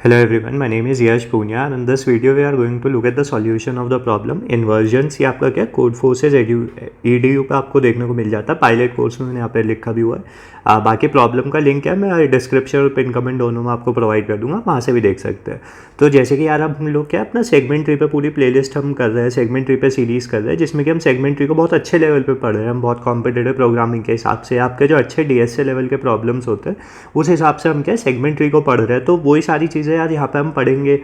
Hello everyone, my name is Yash Punya and in this video we are going to look at the solution of the problem inversions। ये आपका क्या code forces EDU पे आपको देखने को मिल जाता है। पायलट कोर्स में मैंने यहाँ पे लिखा भी हुआ है। बाकी प्रॉब्लम का लिंक है मैं डिस्क्रिप्शन और पिन कमेंट दोनों में आपको प्रोवाइड कर दूंगा, वहाँ से भी देख सकते हैं। तो जैसे कि यार अब हम लोग क्या अपना सेगमेंट ट्री पे पूरी प्लेलिस्ट हम कर रहे हैं, सेगमेंट ट्री पे सीरीज़ कर रहे हैं, जिसमें कि हम सेगमेंट ट्री को बहुत अच्छे लेवल पे पढ़ रहे हैं। हम बहुत कॉम्पिटेटिव प्रोग्रामिंग के हिसाब से आपके जो अच्छे DSA लेवल के प्रॉब्लम्स होते हैं उस हिसाब से हम क्या सेगमेंट ट्री को पढ़ रहे हैं। तो वही सारी चीज़ें यार यहाँ पे हम पढ़ेंगे।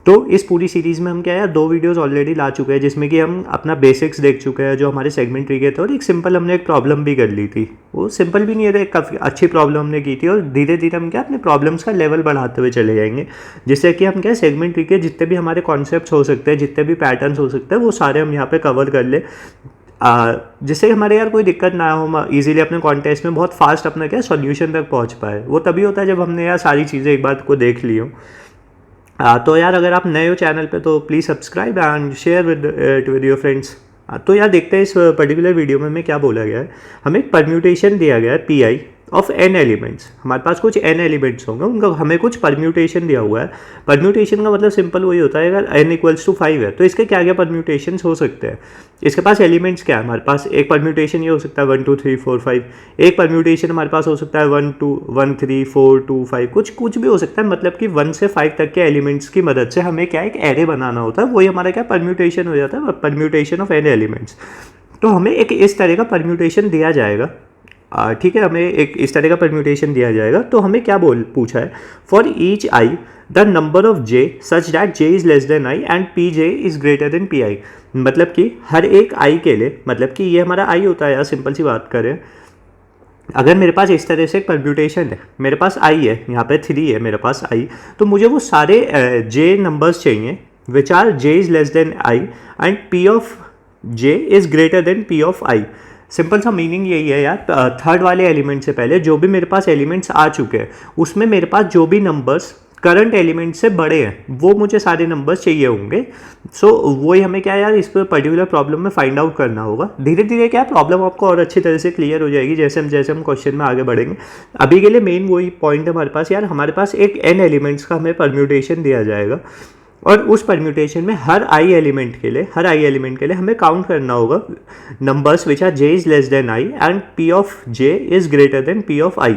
तो इस पूरी सीरीज़ में हम क्या है 2 वीडियोस ऑलरेडी ला चुके हैं, जिसमें कि हम अपना बेसिक्स देख चुके हैं जो हमारे सेगमेंट ट्री के थे, और एक सिंपल हमने एक प्रॉब्लम भी कर ली थी। वो सिंपल भी नहीं है, काफ़ी अच्छी प्रॉब्लम हमने की थी। और धीरे धीरे हम क्या अपने प्रॉब्लम्स का लेवल बढ़ाते हुए चले जाएंगे, जिससे कि हम क्या सेगमेंट ट्री के जितने भी हमारे कॉन्सेप्ट्स हो सकते हैं, जितने भी पैटर्न्स हो सकते हैं, वो सारे हम यहाँ पे कवर कर ले, जिससे हमारे यार कोई दिक्कत ना हो, हम इजीली अपने कॉन्टेस्ट में बहुत फास्ट अपना क्या सॉल्यूशन तक पहुँच पाए। वो तभी होता है जब हमने यार सारी चीज़ें एक बार को देख ली हो। तो यार अगर आप नए हो चैनल पे तो please subscribe and share with your friends. तो यार देखते हैं इस पर्टिकुलर वीडियो में हमें क्या बोला गया है। हमें एक परम्यूटेशन दिया गया है PI ऑफ n एलिमेंट्स। हमारे पास कुछ n एलिमेंट्स होंगे, उनका हमें कुछ परम्यूटेशन दिया हुआ है। परम्यूटेशन का मतलब सिंपल वही होता है, अगर n = 5 है तो इसके क्या क्या परम्यूटेशंस हो सकते हैं। इसके पास एलिमेंट्स क्या है, हमारे पास एक परम्यूटेशन ये हो सकता है 1 2 3 4 5, एक परम्यूटेशन हमारे पास हो सकता है 1 2 1 3 4 2 5, कुछ भी हो सकता है। मतलब कि 1 से 5 तक के एलिमेंट्स की मदद से हमें क्या एक एरे बनाना होता है, वही हमारा क्या परम्यूटेशन हो जाता है, परम्यूटेशन ऑफ n एलिमेंट्स। तो हमें एक इस तरह का परम्यूटेशन दिया जाएगा, ठीक है, हमें एक इस तरह का परम्यूटेशन दिया जाएगा। तो हमें क्या पूछा है, for each i the number of j such that j is less than i and pj is greater then pi। मतलब कि हर एक i के लिए, मतलब कि ये हमारा i होता है यार, सिंपल सी बात करें, अगर मेरे पास इस तरह से एक परम्यूटेशन है, मेरे पास i है, यहाँ पे 3 है मेरे पास i, तो मुझे वो सारे j नंबर्स चाहिए which are j is less than i and p of j is greater than p of i। Simple सा मीनिंग यही है यार, थर्ड वाले एलिमेंट से पहले जो भी मेरे पास एलिमेंट्स आ चुके हैं उसमें मेरे पास जो भी नंबर्स करंट एलिमेंट से बड़े हैं वो मुझे सारे नंबर्स चाहिए होंगे। सो वही हमें क्या यार इस पर पर्टिकुलर प्रॉब्लम में फाइंड आउट करना होगा। धीरे धीरे क्या प्रॉब्लम आपको और अच्छी तरह से क्लियर हो जाएगी जैसे हम क्वेश्चन में आगे बढ़ेंगे। अभी के लिए मेन वही पॉइंट है हमारे पास यार, हमारे पास एक n एलिमेंट्स का हमें परम्यूटेशन दिया जाएगा, और उस परम्यूटेशन में हर i एलिमेंट के लिए हमें काउंट करना होगा numbers which are j is less than i and p of j is greater than p of i।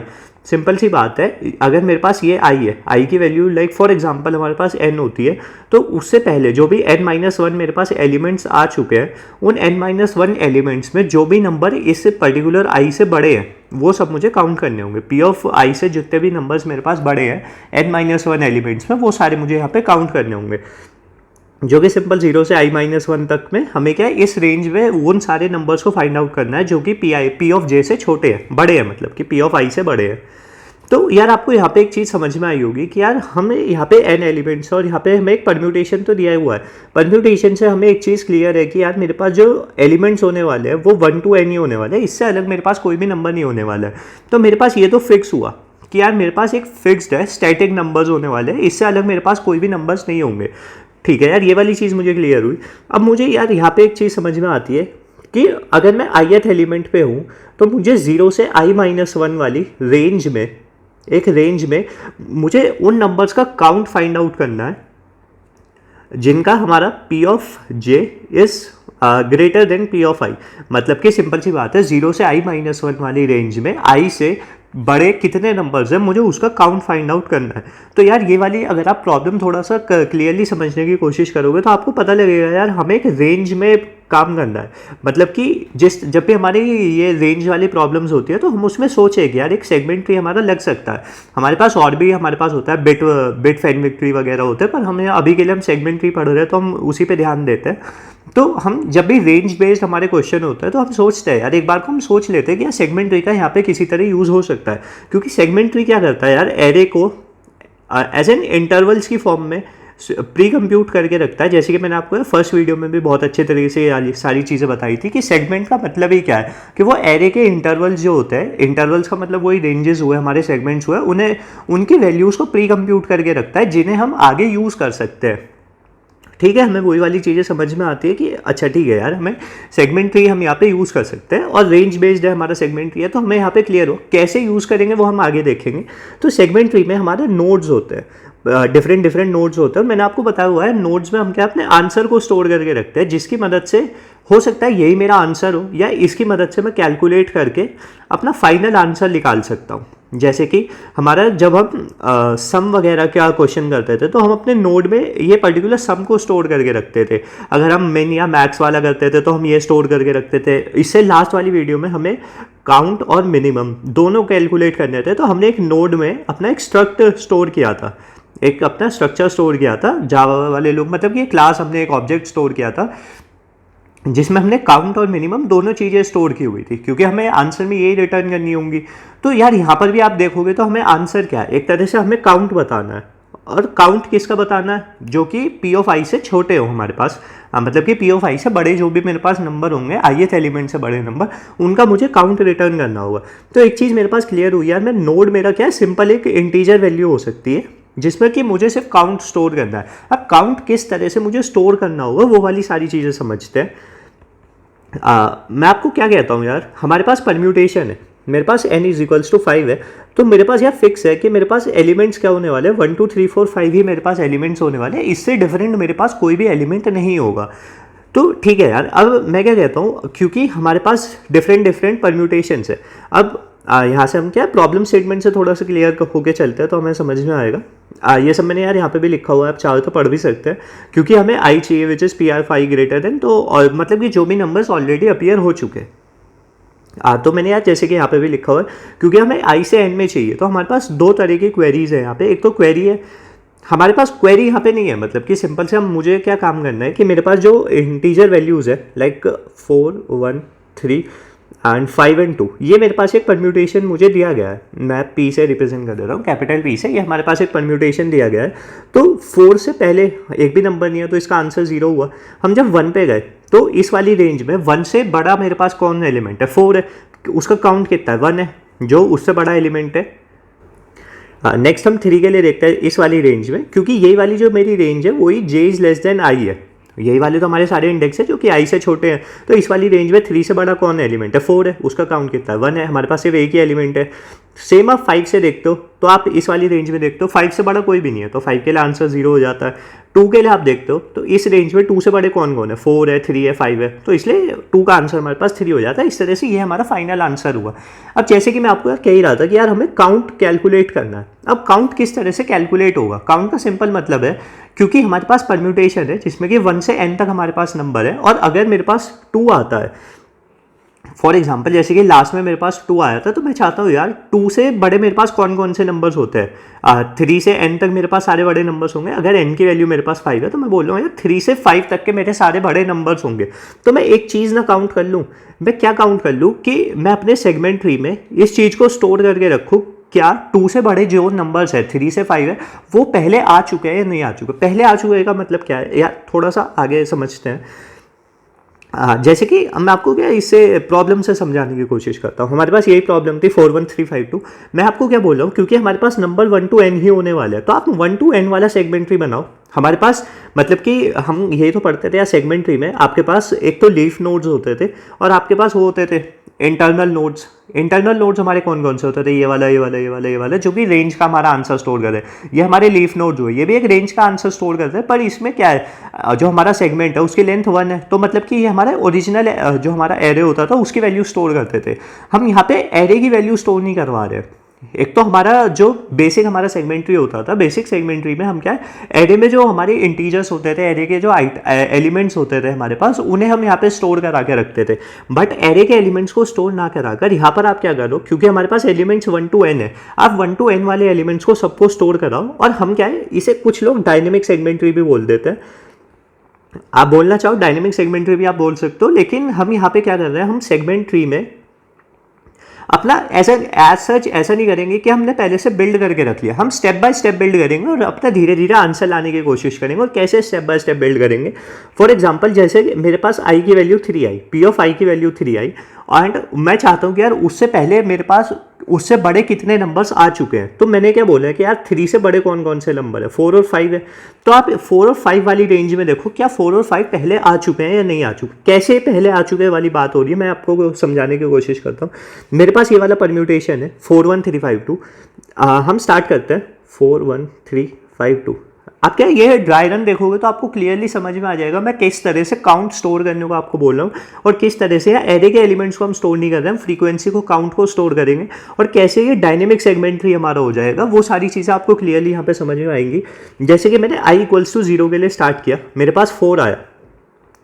Simple सी बात है, अगर मेरे पास ये i है, i की वैल्यू लाइक फॉर एग्जांपल हमारे पास n होती है, तो उससे पहले जो भी n-1 मेरे पास एलिमेंट्स आ चुके हैं, उन n-1 एलिमेंट्स में जो भी नंबर इस पर्टिकुलर i से बड़े हैं वो सब मुझे काउंट करने होंगे। p ऑफ i से जितने भी नंबर्स मेरे पास बड़े हैं n-1 एलिमेंट्स में, वो सारे मुझे यहाँ पे काउंट करने होंगे, जो कि सिंपल 0 से i-1 तक में हमें क्या है इस रेंज में उन सारे नंबर्स को फाइंड आउट करना है जो कि p ऑफ j से छोटे हैं, बड़े हैं, मतलब कि p ऑफ i से बड़े हैं। तो यार आपको यहाँ पे एक चीज़ समझ में आई होगी कि यार हमें यहाँ पे n एलिमेंट्स और यहाँ पे हमें एक परम्यूटेशन तो दिया हुआ है। परम्यूटेशन से हमें एक चीज़ क्लियर है कि यार मेरे पास जो एलिमेंट्स होने वाले हैं वो 1 to n ही होने वाले हैं, इससे अलग मेरे पास कोई भी नंबर नहीं होने वाला है। तो मेरे पास ये तो फिक्स हुआ कि यार मेरे पास एक फिक्स्ड है, स्टैटिक नंबर्स होने वाले हैं, इससे अलग मेरे पास कोई भी नंबर्स नहीं होंगे। ठीक है यार, ये वाली चीज़ मुझे क्लियर हुई। अब मुझे यार यहाँ पे एक चीज़ समझ में आती है कि अगर मैं ith एलिमेंट पे हूँ तो मुझे 0 से i-1 वाली रेंज में मुझे उन नंबर्स का काउंट फाइंड आउट करना है जिनका हमारा p of j is greater than p of i। मतलब कि सिंपल सी बात है, 0 से i-1 वाली रेंज में i से बड़े कितने नंबर्स हैं मुझे उसका काउंट फाइंड आउट करना है। तो यार ये वाली अगर आप प्रॉब्लम थोड़ा सा क्लियरली समझने की कोशिश करोगे तो आपको पता लगेगा यार हमें एक रेंज में काम करना है। मतलब कि जब भी हमारी ये रेंज वाली प्रॉब्लम्स होती है तो हम उसमें सोचें कि यार एक सेगमेंट ट्री हमारा लग सकता है। हमारे पास और भी हमारे पास होता है बिट फैनविक ट्री वगैरह होते हैं, पर हमें अभी के लिए हम सेगमेंट ट्री पढ़ रहे हैं तो हम उसी पे ध्यान देते हैं। तो हम जब भी रेंज बेस्ड हमारे क्वेश्चन होता है तो हम सोचते हैं यार, एक बार को हम सोच लेते हैं कि यार सेगमेंट ट्री का यहाँ पे किसी तरह यूज़ हो सकता है, क्योंकि सेगमेंट ट्री क्या करता है यार एरे को एज एन इंटरवल्स की फॉर्म में प्री कंप्यूट करके रखता है। जैसे कि मैंने आपको फर्स्ट वीडियो में भी बहुत अच्छे तरीके से सारी चीज़ें बताई थी कि सेगमेंट का मतलब ही क्या है, कि वो एरे के इंटरवल्स जो होते हैं, इंटरवल्स का मतलब वही रेंजेस हुए, हमारे सेगमेंट्स हुए, उन्हें उनकी वैल्यूज़ को प्री कंप्यूट करके रखता है जिन्हें हम आगे यूज़ कर सकते हैं। ठीक है, हमें वही वाली चीज़ें समझ में आती है कि अच्छा ठीक है यार, हमें सेगमेंट ट्री हम यहाँ पे यूज़ कर सकते हैं और रेंज बेस्ड है हमारा सेगमेंट ट्री है, तो हमें यहाँ पे क्लियर हो कैसे यूज़ करेंगे वो हम आगे देखेंगे। तो सेगमेंट ट्री में हमारे नोड्स होते हैं, डिफरेंट डिफरेंट नोड्स होते हैं। मैंने आपको बताया हुआ है नोड्स में हम क्या अपने आंसर को स्टोर करके रखते हैं, जिसकी मदद से हो सकता है यही मेरा आंसर हो, या इसकी मदद से मैं कैलकुलेट करके अपना फाइनल आंसर निकाल सकता हूँ। जैसे कि हमारा जब हम सम वगैरह का क्वेश्चन करते थे तो हम अपने नोड में ये पर्टिकुलर सम को स्टोर करके रखते थे। अगर हम मिन या मैक्स वाला करते थे तो हम ये स्टोर करके रखते थे। इससे लास्ट वाली वीडियो में हमें काउंट और मिनिमम दोनों कैलकुलेट करने थे, तो हमने एक नोड में अपना एक स्ट्रक्चर स्टोर किया था, एक अपना स्ट्रक्चर स्टोर किया था। जावा वाले लोग मतलब कि क्लास हमने एक ऑब्जेक्ट स्टोर किया था जिसमें हमने काउंट और मिनिमम दोनों चीज़ें स्टोर की हुई थी, क्योंकि हमें आंसर में यही रिटर्न करनी होंगी। तो यार यहाँ पर भी आप देखोगे तो हमें आंसर क्या है, एक तरह से हमें काउंट बताना है, और काउंट किसका बताना है, जो कि पी ऑफ आई से छोटे हो हमारे पास, मतलब कि पी ऑफ आई से बड़े जो भी मेरे पास नंबर होंगे, ith एलिमेंट से बड़े नंबर, उनका मुझे काउंट रिटर्न करना होगा। तो एक चीज़ मेरे पास क्लियर हुई यार, मैं नोड मेरा क्या है, सिंपल एक इंटीजर वैल्यू हो सकती है जिसमें कि मुझे सिर्फ काउंट स्टोर करना है। अब काउंट किस तरह से मुझे स्टोर करना होगा वो वाली सारी चीज़ें समझते हैं। मैं आपको क्या कहता हूँ यार, हमारे पास परम्यूटेशन है, मेरे पास n इज इक्वल्स टू 5 है, तो मेरे पास यार फिक्स है कि मेरे पास एलिमेंट्स क्या होने वाले हैं, 1 2 3 4 5 ही मेरे पास एलिमेंट्स होने वाले हैं, इससे डिफरेंट मेरे पास कोई भी एलिमेंट नहीं होगा। तो ठीक है यार, अब मैं क्या कहता हूँ, क्योंकि हमारे पास डिफरेंट डिफरेंट परम्यूटेशंस है, अब यहाँ से हम क्या प्रॉब्लम स्टेटमेंट से थोड़ा सा क्लियर होके चलते हैं तो हमें समझ में आएगा। ये सब मैंने यार यहाँ पे भी लिखा हुआ है, आप चाहो तो पढ़ भी सकते हैं, क्योंकि हमें आई चाहिए which is PR5 greater than, तो और मतलब कि जो भी नंबर्स ऑलरेडी अपीयर हो चुके हैं। तो मैंने यार जैसे कि यहाँ पे भी लिखा हुआ है, क्योंकि हमें आई से एन में चाहिए, तो हमारे पास दो तरह की क्वेरीज है यहाँ पे। एक तो क्वेरी है, हमारे पास क्वेरी यहाँ पे नहीं है, मतलब कि सिंपल से हम मुझे क्या काम करना है कि मेरे पास जो इंटीजर वैल्यूज़ है लाइक 4 1 3 एंड 5 एंड 2, ये मेरे पास एक परम्यूटेशन मुझे दिया गया है, मैं P से रिप्रेजेंट कर दे रहा हूँ, कैपिटल P से, ये हमारे पास एक परम्यूटेशन दिया गया है। तो 4 से पहले एक भी नंबर नहीं है, तो इसका आंसर 0 हुआ। हम जब 1 पे गए तो इस वाली रेंज में 1 से बड़ा मेरे पास कौन एलिमेंट है, 4 है, उसका काउंट कितना है, 1 है, जो उससे बड़ा एलिमेंट है। नेक्स्ट हम 3 के लिए देखते हैं इस वाली रेंज में, क्योंकि यही वाली जो मेरी रेंज है वही j is less than i है, यही वाले तो हमारे सारे इंडेक्स है जो कि i से छोटे हैं। तो इस वाली रेंज में 3 से बड़ा कौन एलिमेंट है, 4 है, उसका काउंट कितना है, 1 है, हमारे पास सिर्फ एक ही एलिमेंट है। सेम आप 5 से देखते हो, तो आप इस वाली रेंज में देखते हो 5 से बड़ा कोई भी नहीं है, तो 5 के लिए आंसर 0 हो जाता है। 2 के लिए आप देखते हो तो इस रेंज में 2 से बड़े कौन कौन है, 4 है, 3 है, 5 है, तो इसलिए 2 का आंसर हमारे पास 3 हो जाता है। इस तरह से ये हमारा फाइनल आंसर हुआ। अब जैसे कि मैं आपको यार कह ही रहा था कि यार हमें काउंट कैलकुलेट करना है। अब काउंट किस तरह से कैलकुलेट होगा, काउंट का सिंपल मतलब है, क्योंकि हमारे पास परम्यूटेशन है जिसमें कि 1 से n तक हमारे पास नंबर है, और अगर मेरे पास 2 आता है, फॉर एग्जाम्पल जैसे कि लास्ट में मेरे पास 2 आया था, तो मैं चाहता हूँ यार 2 से बड़े मेरे पास कौन कौन से नंबर्स होते हैं, 3 से n तक मेरे पास सारे बड़े नंबर्स होंगे। अगर n की वैल्यू मेरे पास 5 है तो मैं बोल रहा हूँ यार 3 से 5 तक के मेरे सारे बड़े नंबर्स होंगे। तो मैं एक चीज़ ना काउंट कर लूँ, मैं क्या काउंट कर लूँ कि मैं अपने सेगमेंट ट्री में इस चीज़ को स्टोर करके रखूँ, क्या 2 से बड़े जो नंबर्स है 3 से 5 है वो पहले आ चुके हैं या नहीं आ चुके। पहले आ चुके का मतलब क्या है यार, थोड़ा सा आगे समझते हैं। जैसे कि मैं आपको क्या इससे प्रॉब्लम से समझाने की कोशिश करता हूँ। हमारे पास यही प्रॉब्लम थी 41352। मैं आपको क्या बोल रहा हूँ, क्योंकि हमारे पास नंबर 1 to n ही होने वाला है, तो आप 1 to n वाला सेगमेंट ट्री बनाओ। हमारे पास मतलब कि हम यही तो पढ़ते थे यार, सेगमेंट ट्री में आपके पास एक तो लीफ नोड्स होते थे और आपके पास वो होते थे इंटरनल नोड्स। इंटरनल नोड्स हमारे कौन कौन से होते थे, ये वाला ये वाला ये वाला ये वाला, जो कि रेंज का हमारा आंसर स्टोर कर रहे हैं। ये हमारे लीफ नोड्स हुए, ये भी एक रेंज का आंसर स्टोर करते हैं, पर इसमें क्या है, जो हमारा सेगमेंट है उसकी लेंथ 1 है, तो मतलब कि ये हमारा ओरिजिनल जो हमारा एरे होता था उसकी वैल्यू स्टोर करते थे। हम यहाँ पे एरे की वैल्यू स्टोर नहीं करवा रहे। एक तो हमारा जो बेसिक हमारा सेगमेंट ट्री होता था, बेसिक सेगमेंट ट्री में हम क्या है, एरे में जो हमारे इंटीजर्स होते थे, एरे के जो एलिमेंट्स होते थे हमारे पास, उन्हें हम यहाँ पे स्टोर करा के रखते थे। बट एरे के एलिमेंट्स को स्टोर ना कराकर यहाँ पर आप क्या करो, क्योंकि हमारे पास एलिमेंट्स 1 to n है, आप 1 to n वाले एलिमेंट्स को सबको स्टोर कराओ। और हम क्या है, इसे कुछ लोग डायनेमिक सेगमेंट ट्री भी बोल देते हैं, आप बोलना चाहो डायनेमिक सेगमेंट ट्री भी आप बोल सकते हो, लेकिन हम यहाँ पे क्या कर रहे हैं, हम सेगमेंट ट्री में अपना ऐसा एज सच ऐसा नहीं करेंगे कि हमने पहले से बिल्ड करके रख लिया। हम स्टेप बाय स्टेप बिल्ड करेंगे और अपना धीरे धीरे आंसर लाने की कोशिश करेंगे। और कैसे स्टेप बाय स्टेप बिल्ड करेंगे, फॉर एग्जांपल जैसे मेरे पास आई की वैल्यू 3 आई, पी ऑफ आई की वैल्यू 3 आई, एंड मैं चाहता हूँ कि यार उससे पहले मेरे पास उससे बड़े कितने नंबर्स आ चुके हैं। तो मैंने क्या बोला है कि यार 3 से बड़े कौन कौन से नंबर है, 4 और 5 है। तो आप 4 और 5 वाली रेंज में देखो क्या 4 और 5 पहले आ चुके हैं या नहीं आ चुके। कैसे पहले आ चुके हैं वाली बात हो रही है, मैं आपको समझाने की कोशिश करता हूँ। मेरे पास ये वाला परम्यूटेशन है 41352। हम स्टार्ट करते हैं 4 1 3 5 2। आप क्या ये ड्राई रन देखोगे तो आपको क्लियरली समझ में आ जाएगा मैं किस तरह से काउंट स्टोर करने को आपको बोल रहा हूँ, और किस तरह से एरे के एलिमेंट्स को हम स्टोर नहीं कर रहे हैं, हम फ्रीक्वेंसी को काउंट को स्टोर करेंगे, और कैसे ये डायनेमिक सेगमेंट्री हमारा हो जाएगा, वो सारी चीज़ें आपको क्लियरली यहाँ पे समझ में आएंगी। जैसे कि मैंने i = 0 के लिए स्टार्ट किया, मेरे पास 4 आया,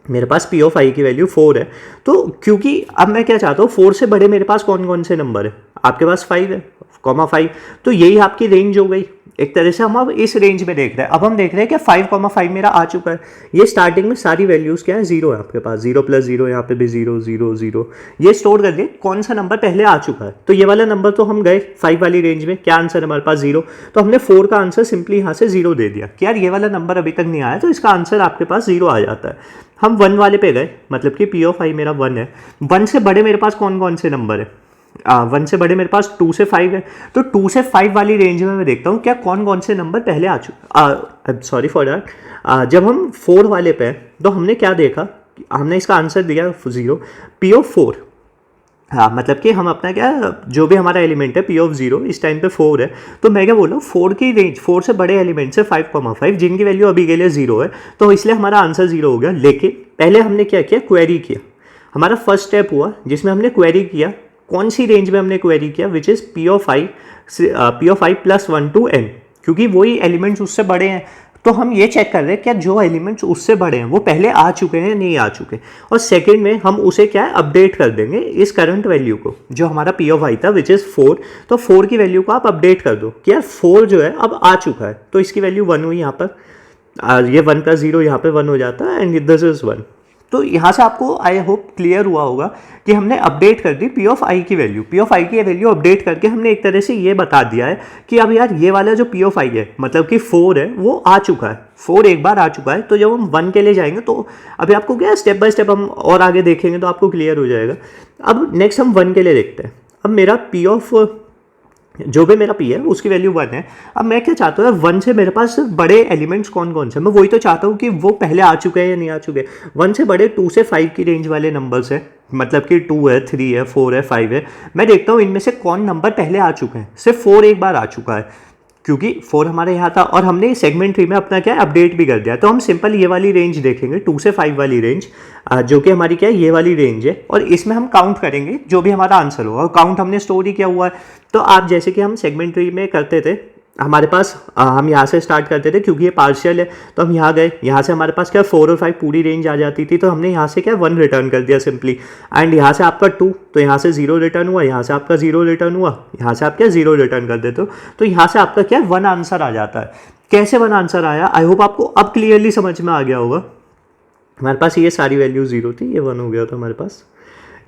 मेरे पास P ऑफ i की वैल्यू 4 है। तो क्योंकि अब मैं क्या चाहता हूँ, 4 से बड़े मेरे पास कौन कौन से नंबर है, आपके पास 5 है, 5, तो यही आपकी रेंज हो गई। एक तरह से हम अब इस रेंज में देख रहे हैं। अब हम देख रहे हैं कि 5,5 मेरा आ चुका है। ये स्टार्टिंग में सारी वैल्यूज़ क्या है, 0 है आपके पास, 0 + 0, यहाँ पे भी 0 0 0, ये स्टोर कर दिए कौन सा नंबर पहले आ चुका है। तो ये वाला नंबर तो हम गए 5 वाली रेंज में, क्या आंसर है हमारे पास 0, तो हमने 4 का आंसर सिंपली यहाँ से 0 दे दिया कि यार ये वाला नंबर अभी तक नहीं आया, तो इसका आंसर आपके पास 0 आ जाता है। हम 1 वाले पे गए, मतलब कि P ऑफ i मेरा 1 है। 1 से बड़े मेरे पास कौन कौन से नंबर है, 1 से बड़े मेरे पास 2 से 5 है। तो 2 से 5 वाली रेंज में मैं देखता हूँ क्या कौन कौन से नंबर पहले आ चुके। सॉरी फॉर दैट, जब हम 4 वाले पे तो हमने क्या देखा, हमने इसका आंसर दिया 0, P ऑफ 4। हाँ, मतलब कि हम अपना क्या, जो भी हमारा एलिमेंट है P ऑफ 0 इस टाइम पे 4 है, तो मैं क्या बोल रहा हूँ 4 की रेंज, 4 से बड़े एलिमेंट है 5,5 जिनकी वैल्यू अभी के लिए 0 है, तो इसलिए हमारा आंसर 0 हो गया। लेकिन पहले हमने क्या किया, क्वेरी किया। हमारा फर्स्ट स्टेप हुआ जिसमें हमने क्वेरी किया, कौन सी रेंज में हमने क्वेरी किया, which is P of i + 1 to n, क्योंकि वही एलिमेंट्स उससे बड़े हैं। तो हम ये चेक कर रहे हैं क्या जो एलिमेंट्स उससे बड़े हैं वो पहले आ चुके हैं या नहीं आ चुके, और सेकंड में हम उसे क्या है अपडेट कर देंगे इस करंट वैल्यू को, जो हमारा P ऑफ i था विच इज़ 4, तो 4 की वैल्यू को आप अपडेट कर दो कि यार 4 जो है अब आ चुका है, तो इसकी वैल्यू 1 हुई यहाँ पर, ये 1 + 0 यहाँ पे 1 हो जाता है, एंड दिस इज़ 1। तो यहाँ से आपको आई होप क्लियर हुआ होगा कि हमने अपडेट कर दी P ऑफ i की वैल्यू। P ऑफ i की वैल्यू अपडेट करके हमने एक तरह से ये बता दिया है कि अब यार ये वाला जो P ऑफ i है, मतलब कि 4 है, वो आ चुका है, 4 एक बार आ चुका है। तो जब हम 1 के लिए जाएंगे तो अभी आपको क्या स्टेप बाय स्टेप हम और आगे देखेंगे तो आपको क्लियर हो जाएगा। अब नेक्स्ट हम 1 के लिए देखते हैं। अब मेरा P ऑफ, जो भी मेरा P है उसकी वैल्यू 1 है। अब मैं क्या चाहता हूँ, 1 से मेरे पास बड़े एलिमेंट्स कौन कौन से, मैं वही तो चाहता हूँ कि वो पहले आ चुके हैं या नहीं आ चुके। 1 से बड़े 2 से 5 की रेंज वाले नंबर्स है, मतलब कि 2 है, 3 है, 4 है, 5 है। मैं देखता हूँ इनमें से कौन नंबर पहले आ चुके हैं। सिर्फ 4 एक बार आ चुका है, क्योंकि 4 हमारे यहाँ था, और हमने सेगमेंट ट्री में अपना क्या अपडेट भी कर दिया। तो हम सिंपल ये वाली रेंज देखेंगे, 2 से 5 वाली रेंज, जो कि हमारी क्या है ये वाली रेंज है, और इसमें हम काउंट करेंगे जो भी हमारा आंसर होगा, और काउंट हमने स्टोर ही किया हुआ है। तो आप जैसे कि हम सेगमेंट ट्री में करते थे, हमारे पास हम यहाँ से स्टार्ट करते थे, क्योंकि ये पार्शियल है तो हम यहाँ गए, यहाँ से हमारे पास क्या 4 और 5 पूरी रेंज आ जाती थी, तो हमने यहाँ से क्या 1 रिटर्न कर दिया सिंपली, एंड यहाँ से आपका 2, तो यहाँ से 0 रिटर्न हुआ, यहाँ से आपका 0 रिटर्न हुआ, यहाँ से आप क्या 0 रिटर्न कर देते हो, तो यहाँ से आपका क्या 1 आंसर आ जाता है। कैसे 1 आंसर आया, आई होप आपको अब क्लियरली समझ में आ गया होगा। हमारे पास ये सारी वैल्यू 0 थी, ये 1 हो गया था हमारे पास।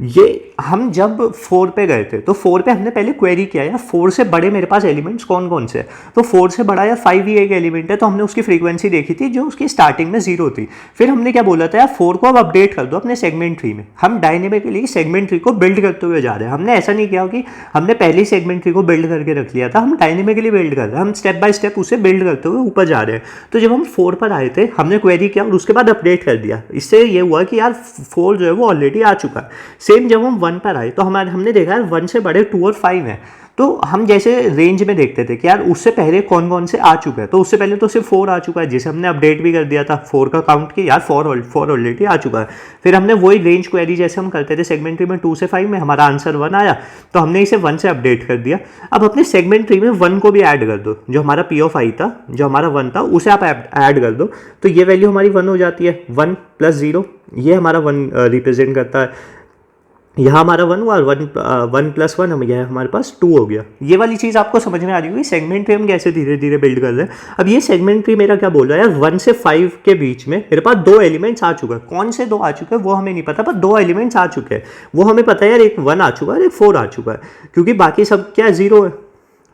ये हम जब 4 पे गए थे तो 4 पे हमने पहले क्वेरी किया यार 4 से बड़े मेरे पास एलिमेंट्स कौन कौन से हैं, तो 4 से बड़ा या 5 ही एक एलिमेंट है, तो हमने उसकी फ्रीक्वेंसी देखी थी जो उसकी स्टार्टिंग में 0 थी। फिर हमने क्या बोला था यार 4 को अब अपडेट कर दो अपने सेगमेंट ट्री में। हम डायनेमिकली सेगमेंट ट्री को बिल्ड करते हुए जा रहे हैं। हमने ऐसा नहीं किया कि हमने पहले सेगमेंट ट्री को बिल्ड करके रख लिया था, हम डायनेमिकली बिल्ड कर रहे हैं, हम स्टेप बाय स्टेप उसे बिल्ड करते हुए ऊपर जा रहे हैं। तो जब हम 4 पर आए थे हमने क्वेरी किया और उसके बाद अपडेट कर दिया। इससे ये हुआ कि यार 4 जो है वो ऑलरेडी आ चुका है। सेम जब हम 1 पर आए तो हमने देखा यार 1 से बड़े 2 और 5 हैं, तो हम जैसे रेंज में देखते थे कि यार उससे पहले कौन कौन से आ चुका है, तो उससे पहले तो सिर्फ 4 आ चुका है जिसे हमने अपडेट भी कर दिया था। 4 का काउंट किया यार 4 ऑलरेडी आ चुका है। फिर हमने वही रेंज क्वेरी जैसे हम करते थे सेगमेंट ट्री में 2 से 5 में, हमारा आंसर 1 आया तो हमने इसे 1 से अपडेट कर दिया। अब अपने सेगमेंट ट्री में 1 को भी ऐड कर दो, जो हमारा P ऑफ i था, जो हमारा 1 था उसे आप ऐड कर दो, तो ये वैल्यू हमारी 1 हो जाती है। 1 + 0 ये हमारा 1 रिप्रेजेंट करता है, यहाँ हमारा 1 हुआ, 1 + 1 हम यह हमारे पास 2 हो गया। ये वाली चीज़ आपको समझ में आ रही होगी सेगमेंट ट्री हम कैसे धीरे धीरे बिल्ड कर रहे हैं। अब ये सेगमेंट ट्री मेरा क्या बोल रहा है यार 1 से 5 के बीच में मेरे पास 2 एलिमेंट्स आ चुके हैं। कौन से 2 आ चुके हैं वो हमें नहीं पता, पर 2 एलिमेंट्स आ चुके हैं वो हमें पता है यार, एक 1 आ चुका है, एक 4 आ चुका है, क्योंकि बाकी सब क्या 0 है,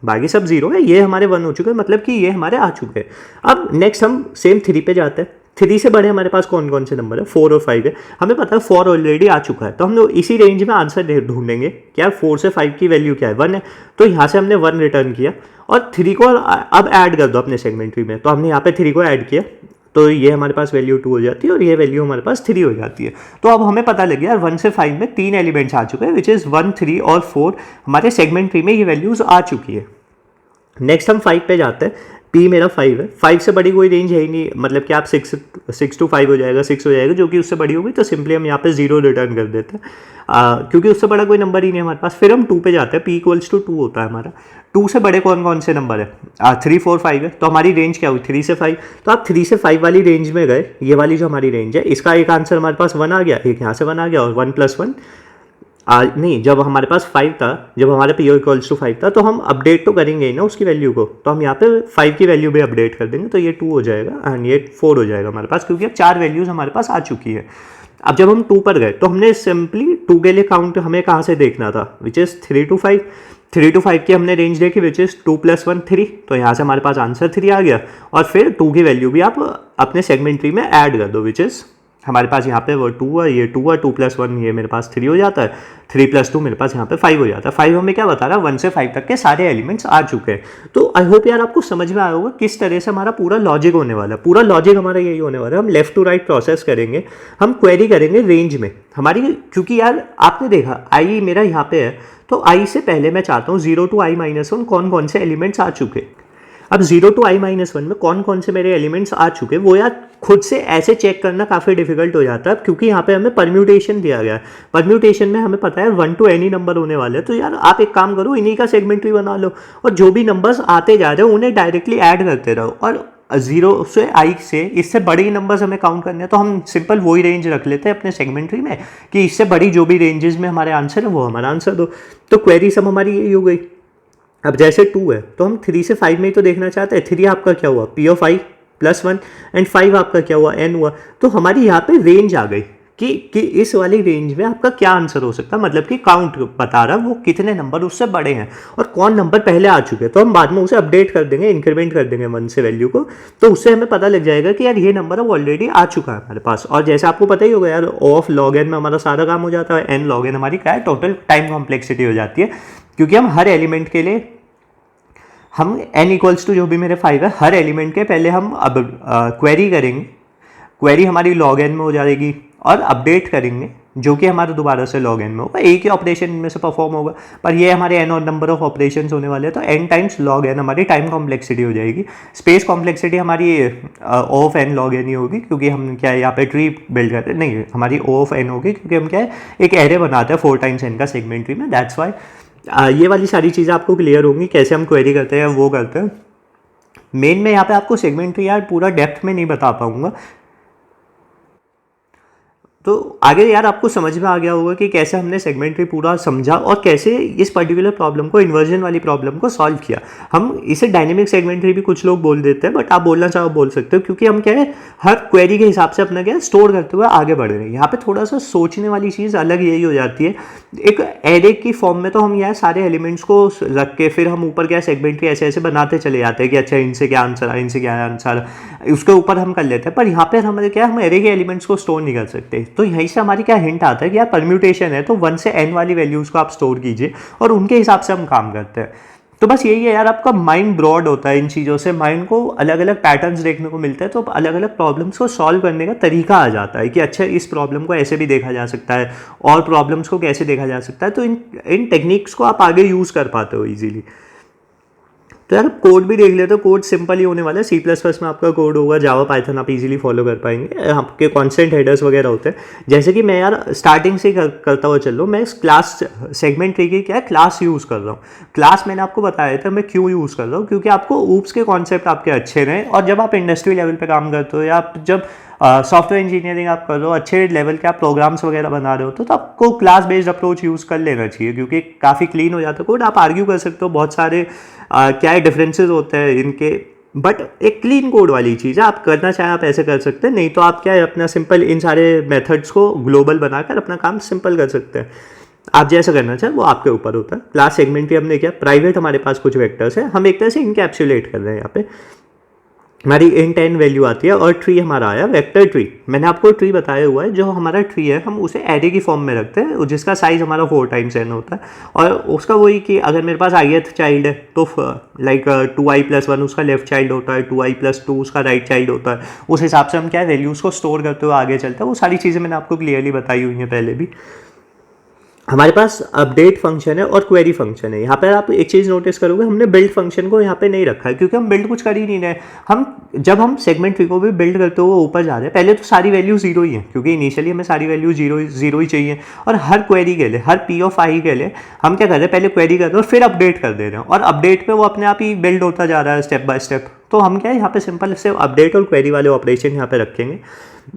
बाकी सब 0 है, ये हमारे 1 हो चुके हैं, मतलब कि ये हमारे आ चुके हैं। अब नेक्स्ट हम सेम 3 पे जाते हैं। 3 से बड़े हमारे पास कौन कौन से नंबर है, 4 और 5 है। हमें पता है 4 ऑलरेडी आ चुका है, तो हम लोग इसी रेंज में आंसर ढूंढेंगे कि यार 4 से 5 की वैल्यू क्या है, 1 है, तो यहाँ से हमने 1 रिटर्न किया और 3 को अब ऐड कर दो अपने सेगमेंट ट्री में। तो हमने यहाँ पे 3 को ऐड किया, तो ये हमारे पास वैल्यू 2 हो जाती है और ये वैल्यू हमारे पास 3 हो जाती है। तो अब हमें पता लग गया यार 1 से 5 में 3 एलिमेंट्स आ चुके हैं, विच इज़ 1, 3 और 4 हमारे सेगमेंट ट्री में ये वैल्यूज़ आ चुकी है। नेक्स्ट हम 5 पे जाते हैं। पी मेरा 5 है, 5 से बड़ी कोई रेंज है ही नहीं, मतलब कि आप 6 to 5 हो जाएगा, 6 हो जाएगा, जो कि उससे बड़ी होगी तो सिंपली हम यहाँ पे 0 रिटर्न कर देते हैं, क्योंकि उससे बड़ा कोई नंबर ही नहीं है हमारे पास। फिर हम 2 पे जाते हैं, p इक्वल्स टू 2 होता है हमारा। 2 से बड़े कौन कौन से नंबर है, 3 4 5 है, तो हमारी रेंज क्या हुई 3 से 5, तो आप 3 से 5 वाली रेंज में गए, ये वाली जो हमारी रेंज है, इसका एक आंसर हमारे पास 1 आ गया, एक यहाँ से 1 आ गया, और 1 + 1 नहीं, जब हमारे पास 5 था, जब हमारे p इक्वल्स टू 5 था, तो हम अपडेट तो करेंगे ही ना उसकी वैल्यू को, तो हम यहाँ पे 5 की वैल्यू भी अपडेट कर देंगे, तो ये 2 हो जाएगा एंड ये 4 हो जाएगा हमारे पास, क्योंकि अब 4 वैल्यूज़ हमारे पास आ चुकी है। अब जब हम 2 पर गए तो हमने सिंपली 2 के लिए काउंट हमें कहाँ से देखना था, विच इज़ 3 to 5, 3 to 5 की हमने रेंज देखी, विच इज़ 2 + 1 3, तो यहाँ से हमारे पास आंसर 3 आ गया, और फिर 2 की वैल्यू भी आप अपने सेगमेंट ट्री में ऐड कर दो, विच इज़ हमारे पास यहाँ पे वो 2 है, ये 2 है, 2 + 1 ये मेरे पास 3 हो जाता है, 3 + 2 मेरे पास यहाँ पे 5 हो जाता है। 5 हमें क्या बता रहा है, 1 से 5 तक के सारे एलिमेंट्स आ चुके हैं। तो आई होप यार आपको समझ में आया होगा किस तरह से हमारा पूरा लॉजिक होने वाला है। पूरा लॉजिक हमारा यही होने वाला है, हम लेफ्ट टू राइट प्रोसेस करेंगे, हम क्वेरी करेंगे रेंज में हमारी, क्योंकि यार आपने देखा आई मेरा यहाँ पे है, तो आई से पहले मैं चाहता हूँ 0 to i-1 कौन कौन से एलिमेंट्स आ चुके। अब 0 to i-1 में कौन कौन से मेरे एलिमेंट्स आ चुके, वो यार खुद से ऐसे चेक करना काफ़ी डिफिकल्ट हो जाता है, क्योंकि यहाँ पे हमें परम्यूटेशन दिया गया है। परम्यूटेशन में हमें पता है 1 to any नंबर होने वाले हैं, तो यार आप एक काम करो, इन्हीं का सेगमेंट्री बना लो, और जो भी नंबर्स आते जा रहे हैं उन्हें डायरेक्टली ऐड करते रहो, और 0 से i से इससे बड़ी नंबर्स हमें काउंट करने हैं, तो हम सिंपल वही रेंज रख लेते हैं अपने सेगमेंट्री में कि इससे बड़ी जो भी रेंजेस में हमारे आंसर है वो हमारा आंसर दो। तो क्वेरी सब हमारी यही हो गई। अब जैसे 2 है तो हम 3 से 5 में ही तो देखना चाहते हैं, 3 आपका क्या हुआ p of i + 1 एंड 5 आपका क्या हुआ n हुआ, तो हमारी यहाँ पे रेंज आ गई कि इस वाली रेंज में आपका क्या आंसर हो सकता है, मतलब कि काउंट बता रहा वो कितने नंबर उससे बड़े हैं और कौन नंबर पहले आ चुके हैं, तो हम बाद में उसे अपडेट कर देंगे, इंक्रीमेंट कर देंगे 1 से वैल्यू को, तो उससे हमें पता लग जाएगा कि यार ये नंबर अब ऑलरेडी आ चुका है हमारे पास। और जैसे आपको पता ही होगा यार, ऑफ log n में हमारा सारा काम हो जाता है, n log n हमारी क्या है, टोटल टाइम कॉम्प्लेक्सिटी हो जाती है, क्योंकि हम हर एलिमेंट के लिए हम n इक्वल्स टू जो भी मेरे 5 है, हर एलिमेंट के पहले हम अब क्वेरी करेंगे, क्वेरी हमारी log n में हो जाएगी, और अपडेट करेंगे जो कि हमारा दोबारा से log n में होगा, एक ही ऑपरेशन में से परफॉर्म होगा, पर ये हमारे n और नंबर ऑफ ऑपरेशंस होने वाले हैं, तो n टाइम्स log n हमारी टाइम कॉम्प्लेक्सिटी हो जाएगी। स्पेस कॉम्प्लेक्सिटी हमारी ऑफ n log n ही होगी, क्योंकि हम क्या है यहाँ पे ट्री बिल्ड करते हैं, नहीं हमारी O of n होगी, क्योंकि हम क्या है एक एरे बनाते हैं 4 times n का सेगमेंट्री में, दैट्स वाई। ये वाली सारी चीज़ें आपको क्लियर होंगी कैसे हम क्वेरी करते हैं वो करते हैं। मेन में यहाँ पे आपको सेगमेंट्री यार पूरा डेप्थ में नहीं बता पाऊंगा, तो आगे यार आपको समझ में आ गया होगा कि कैसे हमने सेगमेंट्री पूरा समझा और कैसे इस पर्टिकुलर प्रॉब्लम को, इन्वर्जन वाली प्रॉब्लम को सॉल्व किया। हम इसे डायनेमिक सेगमेंट्री भी कुछ लोग बोल देते हैं, बट आप बोलना चाहो बोल सकते हो, क्योंकि हम क्या है हर क्वेरी के हिसाब से अपना क्या है स्टोर करते हुए आगे बढ़ रहे हैं। यहाँ पे थोड़ा सा सोचने वाली चीज़ अलग यही हो जाती है, एक एरे की फॉर्म में तो हम यहाँ सारे एलिमेंट्स को रख के फिर हम ऊपर क्या सेगमेंट्री ऐसे ऐसे बनाते चले जाते हैं कि अच्छा इनसे क्या आंसर आया, इनसे क्या आंसर, उसके ऊपर हम कर लेते हैं, पर यहाँ पर हमारे क्या हम एरे के एलिमेंट्स को स्टोर नहीं कर सकते। तो यहीं से हमारी क्या हिंट आता है कि यार परम्यूटेशन है, तो 1 से n वाली वैल्यूज़ को आप स्टोर कीजिए और उनके हिसाब से हम काम करते हैं। तो बस यही है यार, आपका माइंड ब्रॉड होता है इन चीज़ों से, माइंड को अलग अलग पैटर्न्स देखने को मिलते हैं, तो अलग अलग प्रॉब्लम्स को सॉल्व करने का तरीका आ जाता है कि अच्छा इस प्रॉब्लम को ऐसे भी देखा जा सकता है और प्रॉब्लम्स को कैसे देखा जा सकता है, तो इन टेक्निक्स को आप आगे यूज़ कर पाते हो ईजिली। तो यार कोड भी देख लेते हो, कोड सिंपल ही होने वाला है, C++ में आपका कोड होगा, जावा पाइथन आप इजीली फॉलो कर पाएंगे, आपके कॉन्स्टेंट हेडर्स वगैरह होते हैं। जैसे कि मैं यार स्टार्टिंग से करता हुआ चल रहा हूँ, मैं इस क्लास सेगमेंट ट्री की क्या है क्लास यूज़ कर रहा हूँ। क्लास मैंने आपको बताया था मैं क्यों यूज़ कर रहा हूँ, क्योंकि आपको ऊप्स के कॉन्सेप्ट आपके अच्छे रहें, और जब आप इंडस्ट्री लेवल पर काम करते हो या आप जब सॉफ्टवेयर इंजीनियरिंग आप कर रहे हो, अच्छे लेवल के आप प्रोग्राम्स वगैरह बना रहे हो, तो आपको क्लास बेस्ड अप्रोच यूज़ कर लेना चाहिए, क्योंकि काफ़ी क्लीन हो जाता है कोड। आप आर्ग्यू कर सकते हो बहुत सारे क्या है डिफरेंसेस होते हैं इनके, बट एक क्लीन कोड वाली चीज़ है, आप करना चाहें आप ऐसे कर सकते हैं, नहीं तो आप क्या है अपना सिंपल इन सारे मेथड्स को ग्लोबल बनाकर अपना काम सिंपल कर सकते हैं। आप जैसा करना चाहें वो आपके ऊपर होता है। क्लास सेगमेंट भी हमने क्या प्राइवेट, हमारे पास कुछ वेक्टर्स है, हम एक तरह से इनकैप्सुलेट कर रहे हैं। यहाँ पे हमारी int n वैल्यू आती है और ट्री हमारा आया वेक्टर ट्री। मैंने आपको ट्री बताया हुआ है, जो हमारा ट्री है हम उसे एरे की फॉर्म में रखते हैं, जिसका साइज हमारा 4 times n होता है, और उसका वही कि अगर मेरे पास ith चाइल्ड है तो लाइक 2i + 1 उसका लेफ्ट चाइल्ड होता है, 2i + 2 उसका राइट चाइल्ड होता है, उस हिसाब से हम क्या है वैल्यूज़ को स्टोर करते हुए आगे चलते हैं। वो सारी चीज़ें मैंने आपको क्लियरली बताई हुई हैं पहले भी। हमारे पास अपडेट फंक्शन है और क्वेरी फंक्शन है। यहाँ पर आप एक चीज़ नोटिस करोगे, हमने बिल्ड फंक्शन को यहाँ पे नहीं रखा है क्योंकि हम बिल्ड कुछ कर ही नहीं रहे। जब हम सेगमेंट ट्री को भी बिल्ड करते हुए ऊपर जा रहे हैं, पहले तो सारी वैल्यू जीरो ही है क्योंकि इनिशियली हमें सारी वैल्यू जीरो ही चाहिए। और हर क्वेरी के लिए, हर पी ऑफ आई के लिए हम क्या कर रहे हैं, पहले क्वेरी कर रहे हैं और फिर अपडेट कर दे रहे हैं, और अपडेट पे वो अपने आप ही बिल्ड होता जा रहा है स्टेप बाय स्टेप। तो हम क्या है यहाँ पे सिंपल से अपडेट और क्वेरी वाले ऑपरेशन यहाँ पे रखेंगे।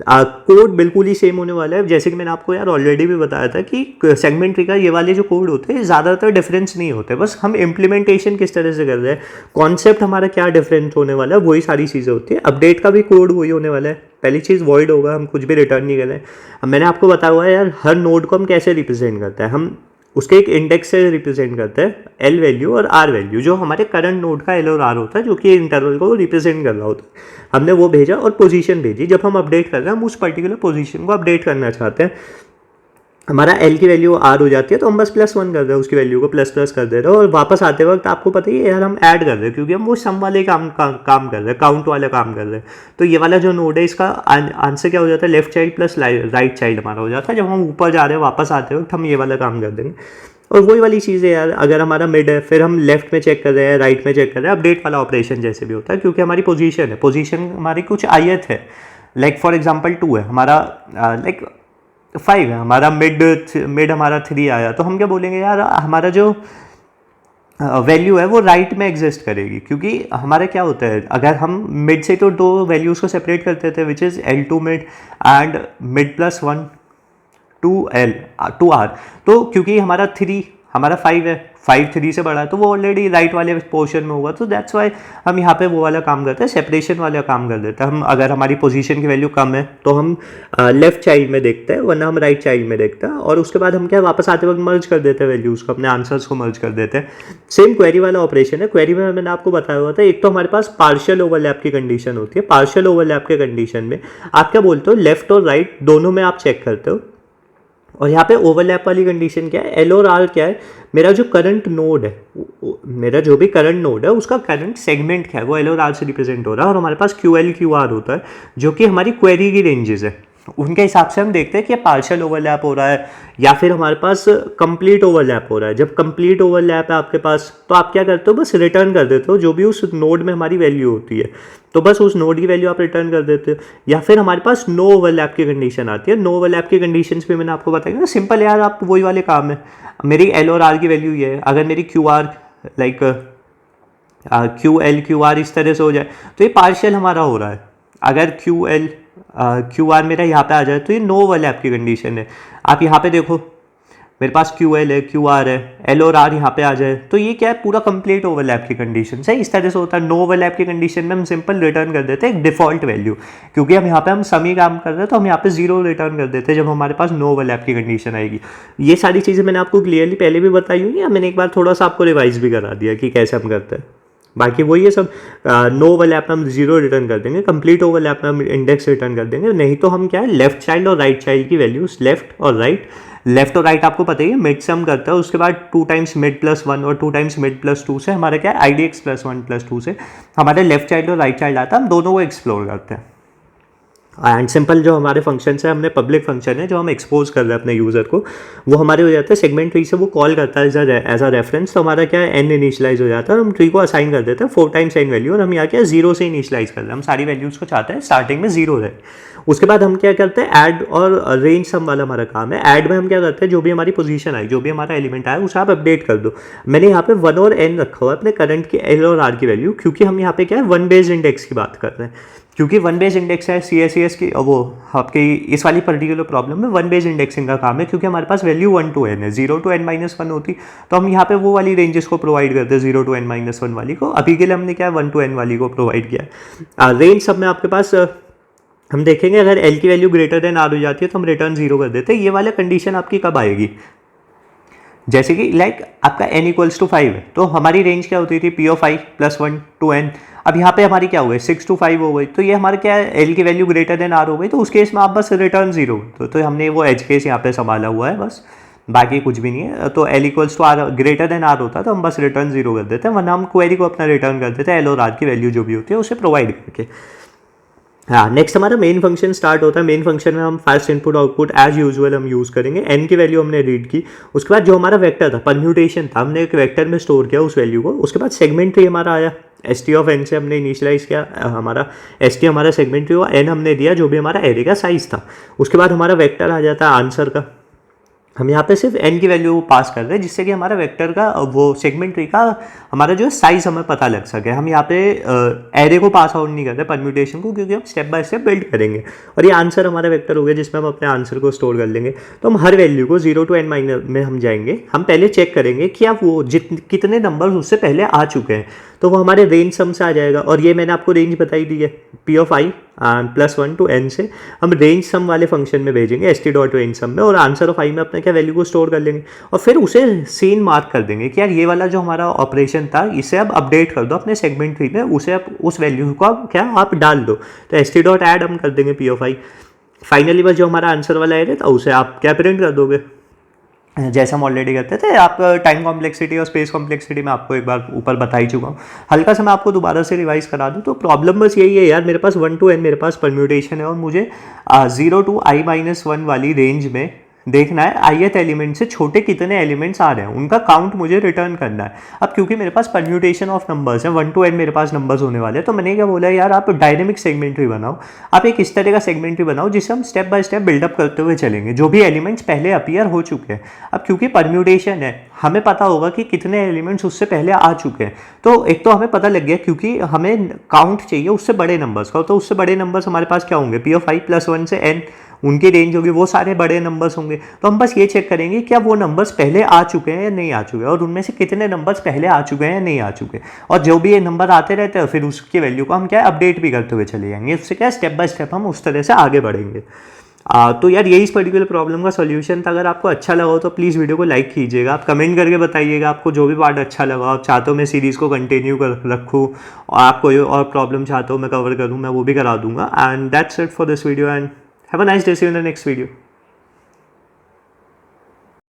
कोड बिल्कुल ही सेम होने वाला है, जैसे कि मैंने आपको यार ऑलरेडी भी बताया था कि सेगमेंट ट्री का ये वाले जो कोड होते हैं ज़्यादातर डिफरेंस नहीं होते, बस हम इम्प्लीमेंटेशन किस तरह से कर रहे हैं, कॉन्सेप्ट हमारा क्या डिफरेंस होने वाला है, वही सारी चीज़ें होती है। अपडेट का भी कोड वही होने वाला है। पहली चीज़ वॉइड होगा, हम कुछ भी रिटर्न नहीं कर रहे हैं। मैंने आपको बताया हुआ है यार, हर नोड को हम कैसे रिप्रेजेंट करते हैं, हम उसके एक इंडेक्स से रिप्रेजेंट करते हैं, एल वैल्यू और आर वैल्यू, जो हमारे करंट नोड का एल और आर होता है, जो कि इंटरवल को रिप्रेजेंट कर रहा होता है। हमने वो भेजा और पोजीशन भेजी। जब हम अपडेट कर रहे हैं, हम उस पर्टिकुलर पोजीशन को अपडेट करना चाहते हैं, हमारा एल की वैल्यू आर हो जाती है तो हम बस +1 कर रहे हैं, उसकी वैल्यू को प्लस कर दे रहे हो। और वापस आते वक्त आपको पता ही है यार, हम ऐड कर रहे हैं क्योंकि हम वो सम वाले काम कर रहे हैं, काउंट वाला काम कर रहे हैं। तो ये वाला जो नोड है, इसका आंसर क्या हो जाता है, left child plus right child हमारा हो जाता है। जब हम ऊपर जा रहे हैं, वापस आते वक्त हम ये वाला काम कर देंगे। और वही वाली चीज़ है यार, अगर हमारा मिड है, फिर हम लेफ्ट में चेक कर रहे हैं, राइट में चेक कर रहे हैं, अपडेट वाला ऑपरेशन जैसे भी होता है, क्योंकि हमारी पोजीशन है, पोजीशन हमारी कुछ ith है, लाइक फॉर एग्जांपल 2 है हमारा, लाइक 5 है हमारा, मिड हमारा 3 आया, तो हम क्या बोलेंगे यार, हमारा जो वैल्यू है वो राइट में एग्जिस्ट करेगी, क्योंकि हमारा क्या होता है, अगर हम मिड से तो 2 वैल्यूज़ को सेपरेट करते थे, which is L2 mid and mid +1 2R। तो क्योंकि हमारा 5 है, 5 3 से बड़ा है, तो वो ऑलरेडी राइट वाले पोर्शन में होगा। तो दैट्स वाई हम यहाँ पे वो वाला काम करते हैं, सेपरेशन वाला काम कर देते हैं। हम अगर हमारी पोजीशन की वैल्यू कम है तो हम लेफ्ट चाइल्ड में देखते हैं, वरना हम राइट चाइल्ड में देखते हैं। और उसके बाद हम क्या, वापस आते वक्त मर्ज कर देते हैं वैल्यूज़ को, अपने आंसर्स को मर्ज कर देते हैं। सेम क्वेरी वाला ऑपरेशन है। क्वेरी में मैंने आपको बताया हुआ था, एक तो हमारे पास पार्शियल ओवरलैप की कंडीशन होती है। पार्शियल ओवरलैप के कंडीशन में आप क्या बोलते हो, लेफ्ट और राइट दोनों में आप चेक करते हो। और यहाँ पे ओवरलैप वाली कंडीशन क्या है, एल और आर क्या है, मेरा जो करंट नोड है, मेरा जो भी करंट नोड है उसका करंट सेगमेंट क्या है, वो एल और आर से रिप्रेजेंट हो रहा है। और हमारे पास क्यू एल क्यू आर होता है, जो कि हमारी क्वेरी की रेंजेस है। उनके हिसाब से हम देखते हैं कि पार्शियल ओवरलैप हो रहा है या फिर हमारे पास कंप्लीट ओवरलैप हो रहा है। जब कंप्लीट ओवरलैप है आपके पास, तो आप क्या करते हो, बस रिटर्न कर देते हो जो भी उस नोड में हमारी वैल्यू होती है, तो बस उस नोड की वैल्यू आप रिटर्न कर देते हो। या फिर हमारे पास नो ओवरलैप की कंडीशन आती है। नो ओवरलैप की कंडीशंस पे मैंने आपको बताया ना, सिंपल यार, आप वही वाले काम है। मेरी एल और आर की वैल्यू ये है, अगर मेरी Q R like Q L Q R इस तरह से हो जाए तो ये पार्शियल हमारा हो रहा है। अगर क्यू एल क्यू आर मेरा यहाँ पे आ जाए तो ये नो ओवरलैप की कंडीशन है। आप यहाँ पे देखो, मेरे पास क्यू एल है, क्यू आर है, एल और आर यहाँ पे आ जाए तो ये क्या है, पूरा कंप्लीट ओवरलैप की कंडीशन है। इस तरह से होता है। नो ओवरलैप की कंडीशन में हम सिंपल रिटर्न कर देते हैं एक डिफॉल्ट वैल्यू, क्योंकि हम यहाँ पे हम समी काम कर रहे हैं, तो हम यहाँ पे 0 रिटर्न कर देते हैं जब हमारे पास नो ओवरलैप की कंडीशन आएगी। ये सारी चीज़ें मैंने आपको क्लियरली पहले भी बताई हुई, या मैंने एक बार थोड़ा सा आपको रिवाइज भी करा दिया कि कैसे हम करते हैं। बाकी वही है सब। नो ओवरलैप में हम 0 रिटर्न कर देंगे, कंप्लीट ओवरलैप में हम इंडेक्स रिटर्न कर देंगे। नहीं तो हम क्या है, लेफ्ट चाइल्ड और राइट चाइल्ड की वैल्यूज, लेफ्ट और राइट आपको पता ही है, मिड सम करता है। उसके बाद 2 टाइम्स मिड +1 और 2 टाइम्स मिड +2 से हमारा क्या है, IDX +1 +2 से हमारे लेफ्ट चाइल्ड और राइट चाइल्ड आता है। हम दोनों को एक्सप्लोर करते हैं। एंड सिंपल जो हमारे फंक्शन है, हमने पब्लिक फंक्शन है जो हम एक्सपोज कर रहे हैं अपने यूज़र को, वो हमारे हो जाता है सेगमेंट ट्री से वो कॉल करता है एज अ रेफरेंस। तो हमारा क्या है, n इनिशियलाइज हो जाता है और हम ट्री को असाइन कर देते हैं 4 टाइम्स n वैल्यू। और हम यहाँ क्या 0 से इनिशियलाइज कर रहे हैं, हम सारी वैल्यूज़ को चाहते हैं स्टार्टिंग में 0 रहे। उसके बाद हम क्या करते हैं, ऐड और रेंज सम वाला हमारा काम है। ऐड में हम क्या करते हैं, जो भी हमारी पोजीशन आई, जो भी हमारा एलिमेंट आया, उसे आप अपडेट कर दो। मैंने यहाँ पे 1 और n रखा हुआ है अपने करंट की एल और आर की वैल्यू, क्योंकि हम यहाँ पे क्या है, 1 बेस्ड इंडेक्स की बात कर रहे हैं। क्योंकि 1 बेस्ड इंडेक्स है CSES की, वो आपकी इस वाली पर्टिकुलर प्रॉब्लम में 1 बेस्ड इंडेक्सिंग का काम है, क्योंकि हमारे पास वैल्यू 1 to n है, 0 to n-1 होती, तो हम यहाँ पे वो वाली रेंजेस को प्रोवाइड करते हैं 0 to n-1 वाली को। अभी के लिए हमने क्या 1 to n वाली को प्रोवाइड किया। रेंज सब में आपके पास हम देखेंगे, अगर एल की वैल्यू ग्रेटर देन आर हो जाती है तो हम रिटर्न 0 कर देते हैं। ये वाला कंडीशन आपकी कब आएगी, जैसे कि लाइक आपका n = 5 है, तो हमारी रेंज क्या होती थी, P of i +1 to n। अब यहाँ पे हमारी क्या हो गई, 6 to 5 हो गई, तो ये हमारे क्या है, l की वैल्यू ग्रेटर देन r हो गई, तो उस केस में आप बस रिटर्न 0। तो हमने वो एज केस यहाँ पे संभाला हुआ है, बस बाकी कुछ भी नहीं है। तो l = r greater than r होता है तो हम बस रिटर्न 0 कर देते हैं, वरना हम क्वेरी को अपना रिटर्न कर देते हैं एल और आर की वैल्यू जो भी होती है उसे प्रोवाइड करके। हाँ, नेक्स्ट हमारा मेन फंक्शन स्टार्ट होता है। मेन फंक्शन में हम first input output as usual हम यूज़ करेंगे। एन की वैल्यू हमने रीड की, उसके बाद जो हमारा वेक्टर था, परम्यूटेशन था, हमने एक वेक्टर में स्टोर किया उस वैल्यू को। उसके बाद सेगमेंट ट्री हमारा आया, एस टी ऑफ एन से हमने इनिशियलाइज किया, हमारा एस टी हमारा सेगमेंट ट्री हुआ, एन हमने दिया जो भी हमारा एरे का साइज था। उसके बाद हमारा वेक्टर आ जाता है आंसर का। हम यहाँ पे सिर्फ n की वैल्यू पास कर रहे हैं जिससे कि हमारा वेक्टर का वो सेगमेंट ट्री का हमारा जो है साइज हमें पता लग सके। हम यहाँ पे एरे को पास आउट नहीं कर रहे परम्यूटेशन को, क्योंकि हम स्टेप बाय स्टेप बिल्ड करेंगे। और ये आंसर हमारा वेक्टर हो गया जिसमें हम अपने आंसर को स्टोर कर लेंगे। तो हम हर वैल्यू को 0 to n माइनर में हम जाएंगे। हम पहले चेक करेंगे कि आप वो कितने नंबर उससे पहले आ चुके हैं, तो वो हमारे रेंज सम से आ जाएगा। और ये मैंने आपको रेंज बताई दी है, p of i +1 to n से हम रेंज सम वाले फंक्शन में भेजेंगे st डॉट रेंज सम में, और आंसर ऑफ i में अपने क्या वैल्यू को स्टोर कर लेंगे। और फिर उसे सीन मार्क कर देंगे कि यार ये वाला जो हमारा ऑपरेशन था इसे अब अपडेट कर दो अपने सेगमेंट ट्री में, उसे आप उस वैल्यू को आप डाल दो। तो st डॉट ऐड हम कर देंगे p ऑफ i। फाइनली बस जो हमारा आंसर वाला एरे था उसे आप क्या प्रिंट कर दोगे, जैसा हम ऑलरेडी करते थे। आप टाइम कॉम्प्लेक्सिटी और स्पेस कॉम्प्लेक्सिटी में आपको एक बार ऊपर बता ही चुका हूँ। हल्का सा मैं आपको दोबारा से रिवाइज करा दूँ तो प्रॉब्लम बस यही है यार, मेरे पास 1 to n मेरे पास परम्यूटेशन है और मुझे 0 to i-1 वाली रेंज में देखना है ith एलिमेंट से छोटे कितने एलिमेंट्स आ रहे हैं, उनका काउंट मुझे रिटर्न करना है। अब क्योंकि मेरे पास परम्यूटेशन ऑफ नंबर्स है, 1 to n मेरे पास नंबर्स होने वाले हैं, तो मैंने क्या बोला यार आप डायनेमिक सेगमेंट्री बनाओ। आप एक इस तरह का सेगमेंट्री बनाओ जिसे हम स्टेप बाय स्टेप बिल्डअप करते हुए चलेंगे, जो भी एलिमेंट्स पहले अपीयर हो चुके हैं। अब क्योंकि परम्यूटेशन है, हमें पता होगा कि कितने एलिमेंट्स उससे पहले आ चुके हैं। तो एक तो हमें पता लग गया, क्योंकि हमें काउंट चाहिए उससे बड़े नंबर्स का, तो उससे बड़े नंबर्स हमारे पास क्या होंगे, p ऑफ i +1 से n उनकी रेंज होगी, वो सारे बड़े नंबर्स होंगे। तो हम बस ये चेक करेंगे क्या वो नंबर्स पहले आ चुके हैं या नहीं आ चुके हैं, और उनमें से कितने नंबर्स पहले आ चुके हैं या नहीं आ चुके। और जो भी ये नंबर आते रहते हैं फिर उसकी वैल्यू को हम क्या अपडेट भी करते हुए चले जाएंगे। उससे क्या स्टेप बाय स्टेप हम उस तरह से आगे बढ़ेंगे। तो यार यही इस पर्टिकुलर प्रॉब्लम का सॉल्यूशन था। अगर आपको अच्छा लगा हो तो प्लीज़ वीडियो को लाइक कीजिएगा, आप कमेंट करके बताइएगा आपको जो भी पार्ट अच्छा लगा। आप चाहते हो मैं सीरीज़ को कंटिन्यू कर रखूँ, और आप कोई और प्रॉब्लम चाहते हो मैं कवर करूँ, मैं वो भी करा दूंगा। And that's it for this video and have a nice day, see you in the next video.